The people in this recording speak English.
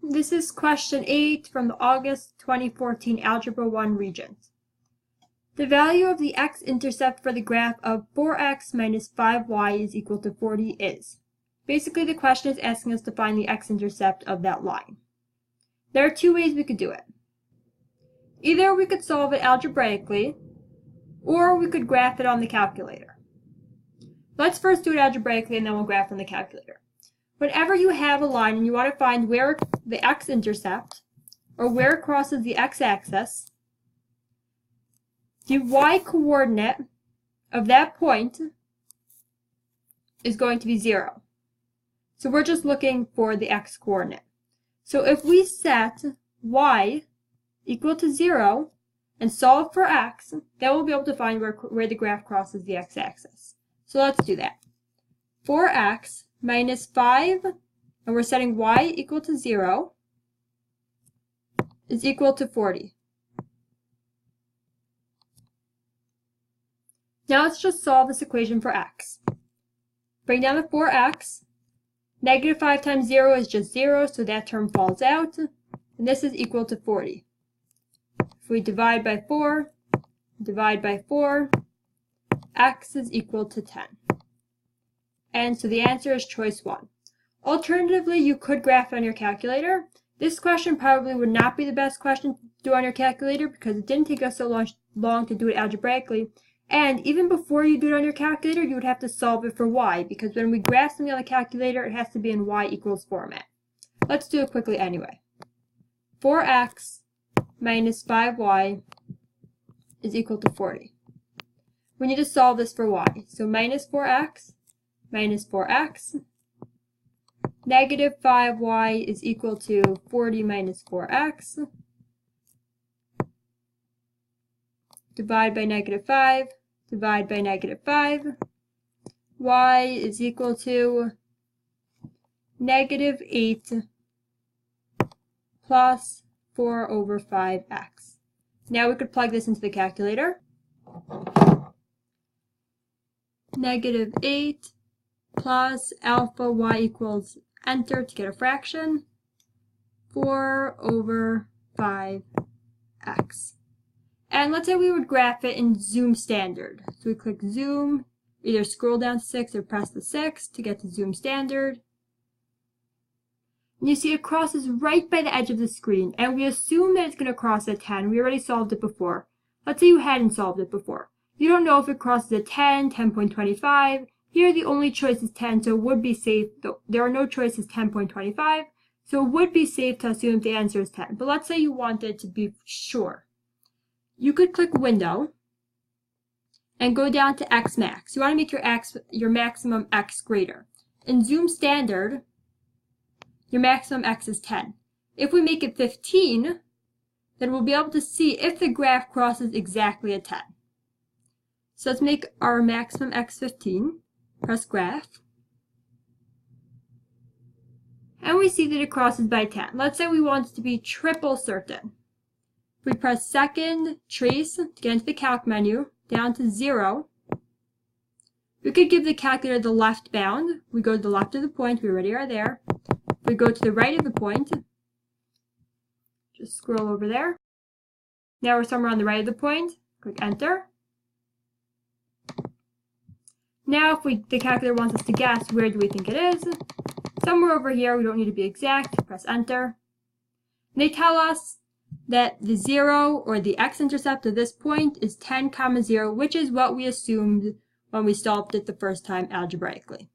This is question 8 from the August 2014 Algebra 1 Regents. The value of the x-intercept for the graph of 4x minus 5y is equal to 40 is. Basically, the question is asking us to find the x-intercept of that line. There are two ways we could do it. Either we could solve it algebraically, or we could graph it on the calculator. Let's first do it algebraically and then we'll graph on the calculator. Whenever you have a line and you want to find where the x-intercept, or where it crosses the x-axis, the y-coordinate of that point is going to be 0. So we're just looking for the x-coordinate. So if we set y equal to 0 and solve for x, then we'll be able to find where the graph crosses the x-axis. So let's do that. 4x minus 5, and we're setting y equal to 0, is equal to 40. Now let's just solve this equation for x. Bring down the 4x. Negative 5 times 0 is just 0, so that term falls out. And this is equal to 40. If we divide by 4, x is equal to 10. And so the answer is choice 1. Alternatively, you could graph it on your calculator. This question probably would not be the best question to do on your calculator because it didn't take us so long to do it algebraically. And even before you do it on your calculator, you would have to solve it for y, because when we graph something on the calculator, it has to be in y equals format. Let's do it quickly anyway. 4x minus 5y is equal to 40. We need to solve this for y. So minus 4x, negative 5y is equal to 40 minus 4x, divide by negative 5, divide by negative 5, y is equal to negative 8 plus 4 over 5x. Now we could plug this into the calculator. Negative 8 plus alpha y equals, enter to get a fraction, 4 over 5x. And let's say we would graph it in zoom standard. So we click zoom, either scroll down 6 or press the 6 to get to zoom standard. And you see it crosses right by the edge of the screen, and we assume that it's going to cross at 10. We already solved it before. Let's say you hadn't solved it before. You don't know if it crosses at 10, 10.25. Here the only choice is 10, so it would be safe. There are no choices 10.25, so it would be safe to assume the answer is 10. But let's say you wanted to be sure. You could click window and go down to x max. You want to make your maximum x greater. In zoom standard, your maximum x is 10. If we make it 15, then we'll be able to see if the graph crosses exactly at 10. So let's make our maximum x 15. Press graph. And we see that it crosses by 10. Let's say we want it to be triple certain. We press second trace to get into the calc menu, down to 0. We could give the calculator the left bound. We go to the left of the point, we already are there. We go to the right of the point, just scroll over there. Now we're somewhere on the right of the point, click enter. Now if the calculator wants us to guess where do we think it is, somewhere over here, we don't need to be exact, press enter. And they tell us that the 0, or the x-intercept of this point, is 10, 0, which is what we assumed when we solved it the first time algebraically.